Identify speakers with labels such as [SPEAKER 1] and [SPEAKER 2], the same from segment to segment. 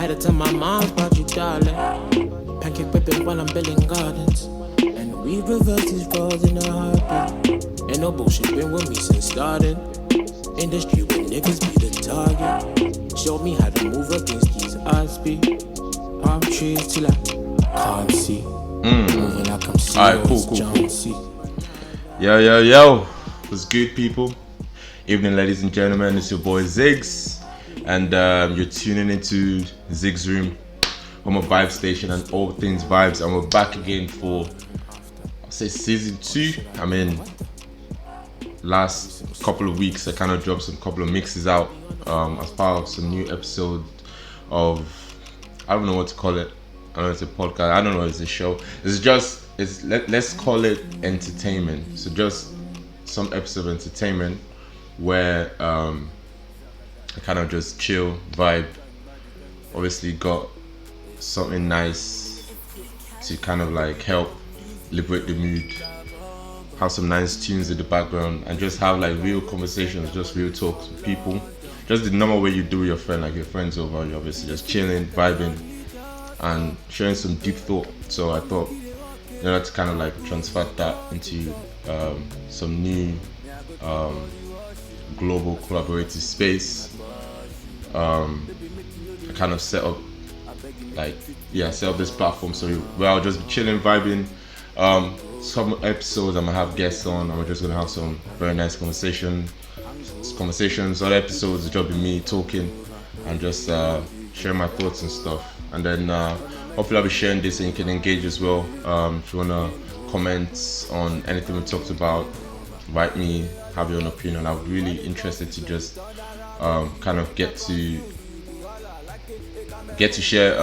[SPEAKER 1] Headed to my mom's, brought you darling. Pancake whipping while I'm building gardens. And we reverse these roads in a heartbeat. Ain't no bullshit, been with me since starting. Industry where niggas be the target. Showed me how to move against these odds be. Palm trees till I can't see. Moving like I'm seeing.
[SPEAKER 2] Alright, cool. Yo. What's good, people? Evening, ladies and gentlemen. It's your boy Ziggs. And you're tuning into Ziggs Room, home of Vyybes Station and all things vibes. And we're back again for, I'll say, season 2. I mean, last couple of weeks I kind of dropped some couple of mixes out as part of some new episode of, I don't know what to call it. I don't know, it's a podcast, I don't know, it's a show. Let's call it entertainment. So just some episode of entertainment where I kind of just chill, vibe. Obviously got something nice to kind of like help liberate the mood. Have some nice tunes in the background and just have like real conversations, just real talks with people. Just the normal way you do with your friend, like your friends over, you obviously just chilling, vibing, and sharing some deep thought. So I thought, you know, to kind of like transfer that into some new global collaborative space. I kind of set up this platform so where I'll just be chilling, vibing. Some episodes I'm gonna have guests on, and we're just gonna have some very nice conversations. Other episodes will just be me talking and just sharing my thoughts and stuff. And then hopefully I'll be sharing this and you can engage as well. If you wanna comment on anything we talked about, write me, have your own opinion. I'm really interested to just kind of get to share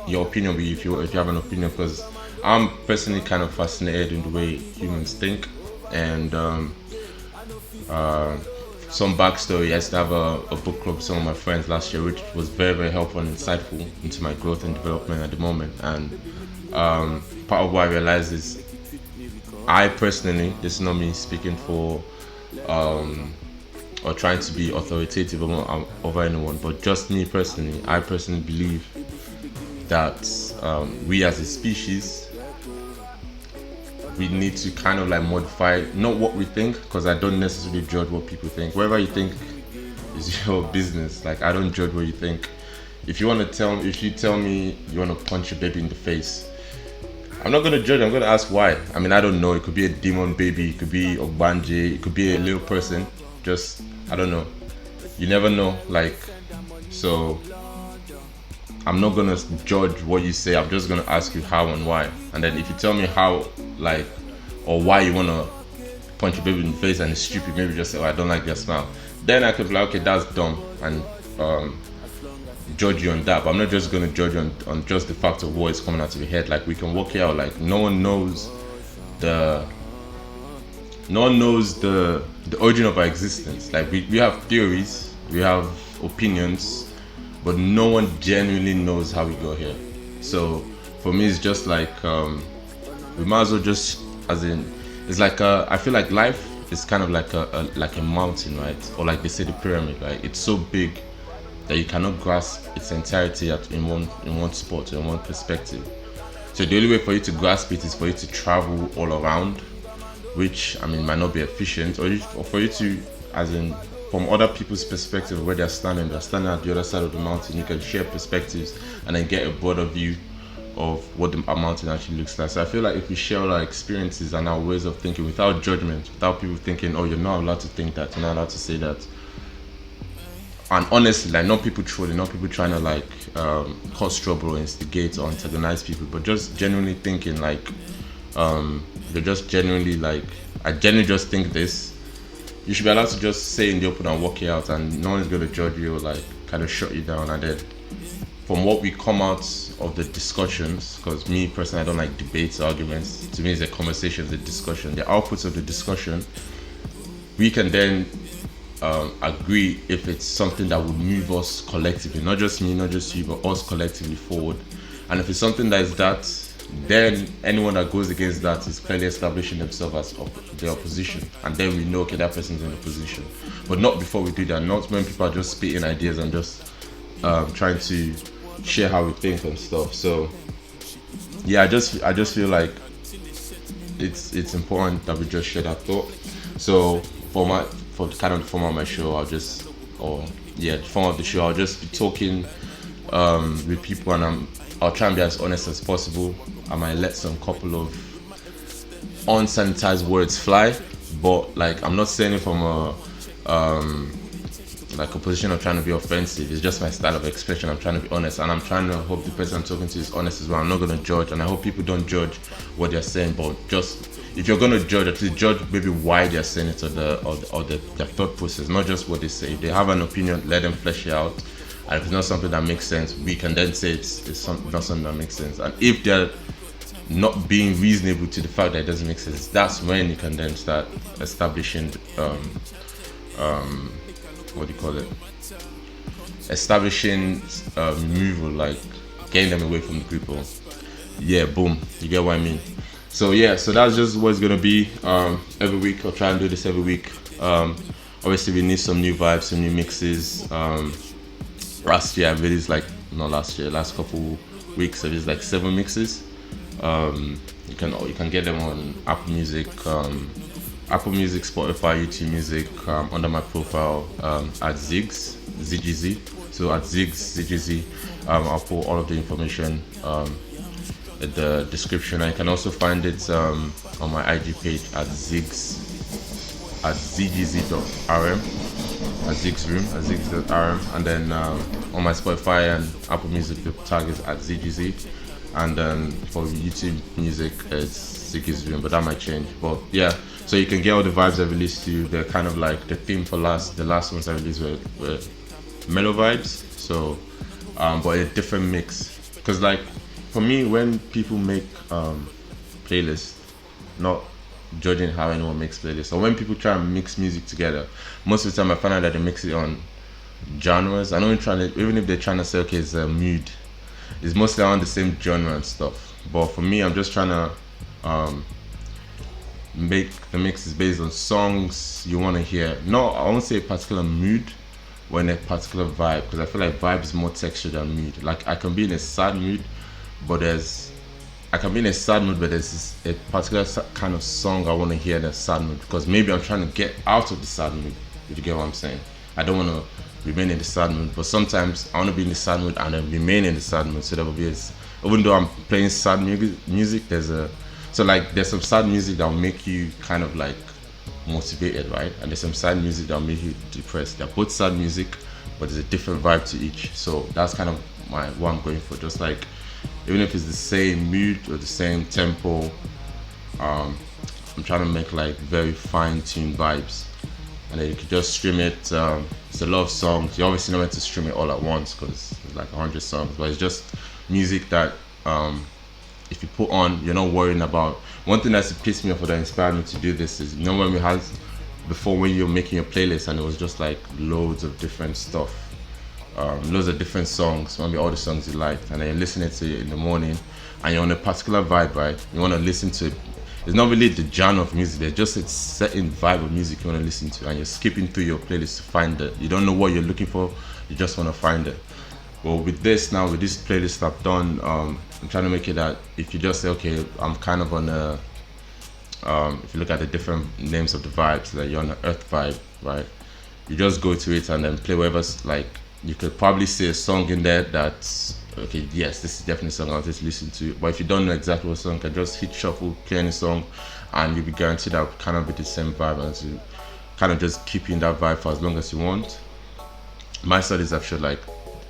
[SPEAKER 2] your opinion with you if you have an opinion, because I'm personally kind of fascinated in the way humans think. And some backstory, I used to have a book club with some of my friends last year, which was very, very helpful and insightful into my growth and development at the moment. And part of what I realized is I personally, this is not me speaking for or trying to be authoritative over anyone, but just me personally, I personally believe that we as a species, we need to kind of like modify not what we think, because I don't necessarily judge what people think. Whatever you think is your business. Like, I don't judge what you think. If you tell me you want to punch a baby in the face, I'm not going to judge. I'm going to ask why. I mean, I don't know. It could be a demon baby, it could be Ogbanje, it could be a little person. Just, I don't know. You never know. Like, so I'm not gonna judge what you say. I'm just gonna ask you how and why. And then if you tell me how, like, or why you wanna punch a baby in the face and it's stupid, maybe just say, oh, I don't like their smile. Then I could be like, okay, that's dumb, and judge you on that. But I'm not just gonna judge you on just the fact of what is coming out of your head. Like, we can work it out. Like, no one knows the origin of our existence. Like, we have theories, we have opinions, but no one genuinely knows how we got here. So for me, it's just like we might as well just, as in, it's like I feel like life is kind of like a mountain, right? Or like they say, the pyramid, right? It's so big that you cannot grasp its entirety in one spot, in one perspective. So the only way for you to grasp it is for you to travel all around, which, I mean, might not be efficient, or for you to, as in, from other people's perspective, where they're standing at the other side of the mountain, you can share perspectives and then get a broader view of what the mountain actually looks like. So I feel like if we share our experiences and our ways of thinking without judgment, without people thinking, oh, you're not allowed to think that, you're not allowed to say that. And honestly, like, not people trolling, not people trying to like cause trouble or instigate or antagonize people, but just genuinely thinking, like, you're just genuinely like, I genuinely just think this. You should be allowed to just say in the open and walk it out, and no one's going to judge you or like kind of shut you down. And then from what we come out of the discussions, because me personally, I don't like debates, arguments. To me, it's a conversation, it's a discussion. The outputs of the discussion, we can then agree if it's something that would move us collectively, not just me, not just you, but us collectively forward. And if it's something that is that, then anyone that goes against that is clearly establishing themselves as the opposition, and then we know, okay, that person's in the position. But not before we do that, not when people are just spitting ideas and just trying to share how we think and stuff. So yeah, I just feel like it's important that we just share that thought. So for kind of the form of my show, the form of the show, I'll just be talking with people, and I'll try and be as honest as possible. I might let some couple of unsanitized words fly, but like I'm not saying it from a position of trying to be offensive. It's just my style of expression. I'm trying to be honest, and I'm trying to hope the person I'm talking to is honest as well. I'm not going to judge, and I hope people don't judge what they're saying, but just if you're going to judge, at least judge maybe why they're saying it, or their thought process, not just what they say. If they have an opinion, let them flesh it out, and if it's not something that makes sense, we can then say it's not something that makes sense. And if they're not being reasonable to the fact that it doesn't make sense, that's when you can then start establishing what do you call it? Establishing removal, like getting them away from the group. Or yeah, boom, you get what I mean. So yeah, so that's just what it's gonna be. Every week I'll try and do this every week. Obviously we need some new vibes, some new mixes. Last year I released last couple weeks I released like 7 mixes. You can get them on Apple Music, Spotify, YouTube Music, under my profile at ZGZ. So at ZGZ, I'll put all of the information in the description. I can also find it on my IG page at zgz.rm, at zigzroom, and then on my Spotify and Apple Music, the tag is at ZGZ. And then for YouTube Music, it's zigzroom, but that might change. But yeah, so you can get all the vibes I released to you. They're kind of like the theme for the last ones I released were mellow vibes. So, but a different mix. Because like for me, when people make playlists, not judging how anyone makes playlists, or when people try and mix music together, most of the time I find out that they mix it on genres. I know even if they're trying to say okay, it's a mood, it's mostly on the same genre and stuff. But for me, I'm just trying to make the mixes based on songs you want to hear. No, I won't say a particular mood or in a particular vibe, because I feel like vibe is more texture than mood. Like I can be in a sad mood, but there's a particular kind of song I want to hear in a sad mood, because maybe I'm trying to get out of the sad mood, if you get what I'm saying. I don't want to remain in the sad mood, but sometimes I want to be in the sad mood and then remain in the sad mood. So that will be, even though I'm playing sad music, there's some sad music that will make you kind of like motivated, right? And there's some sad music that will make you depressed. They're both sad music, but there's a different vibe to each. So that's kind of what I'm going for. Just like, even if it's the same mood or the same tempo, I'm trying to make like very fine-tuned vibes. And then you can just stream it. It's a lot of songs. You obviously don't want to stream it all at once because it's like 100 songs, but it's just music that if you put on, you're not worrying about. One thing that's pissed me off or that inspired me to do this is, when we had before, when you're making your playlist and it was just like loads of different stuff, loads of different songs, maybe all the songs you liked, and then you're listening to it in the morning and you're on a particular vibe, right? You want to listen to it. It's not really the genre of music, there's just a certain vibe of music you want to listen to, and you're skipping through your playlist to find it. You don't know what you're looking for, you just want to find it. Well, with this playlist I've done, I'm trying to make it that if you just say, okay, I'm kind of on a, if you look at the different names of the vibes, that you're on an earth vibe, right? You just go to it and then play whatever's like, you could probably see a song in there that's, okay, yes, this is definitely a song I'll just listen to. But if you don't know exactly what song, you can just hit shuffle, play any song, and you'll be guaranteed that will kind of be the same vibe, as you kind of just keep in that vibe for as long as you want. My studies have showed like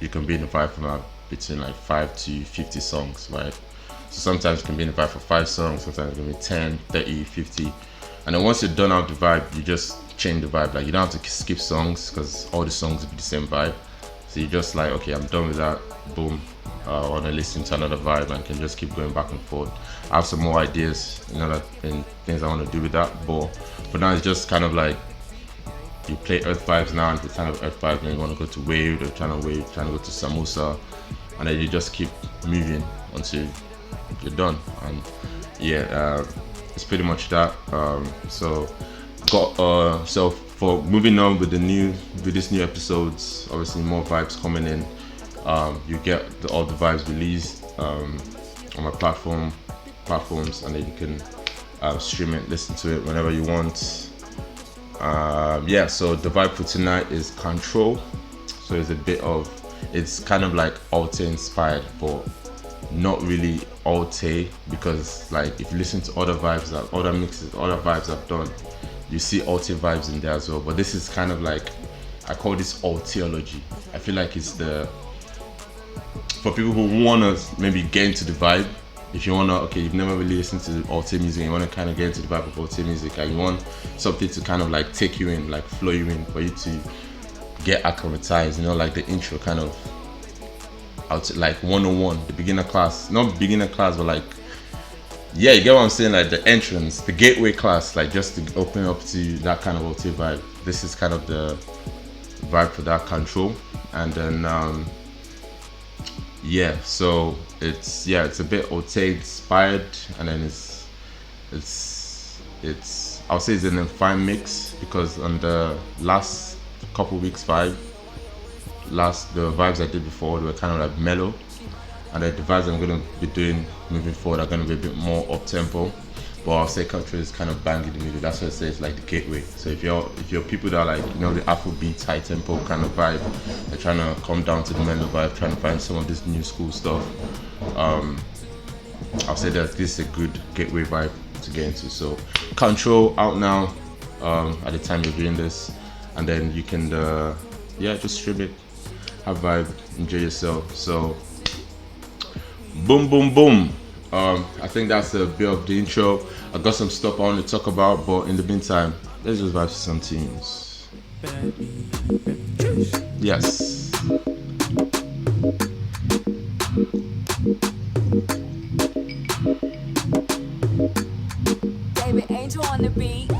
[SPEAKER 2] you can be in the vibe from between like 5 to 50 songs, right? So sometimes you can be in the vibe for 5 songs, sometimes it can be 10, 30, 50. And then once you're done out the vibe, you just change the vibe. Like you don't have to skip songs because all the songs will be the same vibe. So you're just like, okay, I'm done with that, boom. I want to listen to another vibe and can just keep going back and forth. I have some more ideas, in things I want to do with that. But for now, it's just kind of like you play earth vibes now, and the kind of earth vibes, and you want to go to wave, or trying to go to samosa, and then you just keep moving until you're done. And yeah, it's pretty much that. So for moving on with these new episodes, obviously more vibes coming in. You get all the vibes released on my platforms, and then you can stream it, listen to it whenever you want. Yeah, so the vibe for tonight is KANTRL. So it's kind of like Alte inspired, but not really Alte, because like if you listen to other mixes, other vibes I've done, you see Alte vibes in there as well. But this is kind of like, I call this Alteology. I feel like it's for people who wanna maybe get into the vibe. If you wanna, you've never really listened to Alte music, and you wanna kind of get into the vibe of Alte music, and you want something to kind of like take you in, like flow you in, for you to get acclimatized, like the intro kind of like 101, the beginner class, not beginner class, but like, yeah, you get what I'm saying, like the entrance, the gateway class, like just to open up to that kind of Alte vibe. This is kind of the vibe for that KANTRL. And then yeah, so it's a bit Alte inspired, and then it's I'll say it's an fine mix, because on the last couple weeks the vibes I did before, they were kind of like mellow, and then the vibes I'm gonna be doing moving forward are gonna be a bit more up tempo. But I'll say KANTRL is kind of bang in the middle. That's what I say, it's like the gateway. So if you're people that are like, the Afrobeat high tempo kind of vibe, they're trying to come down to the mellow vibe, trying to find some of this new school stuff, I'll say that this is a good gateway vibe to get into. So KANTRL out now, at the time you're doing this, and then you can just stream it, have vibe, enjoy yourself. So boom boom boom. I think that's a bit of the intro. I got some stuff I want to talk about, but in the meantime, let's just vibe to some tunes. Yes.
[SPEAKER 3] David Angel on the beat.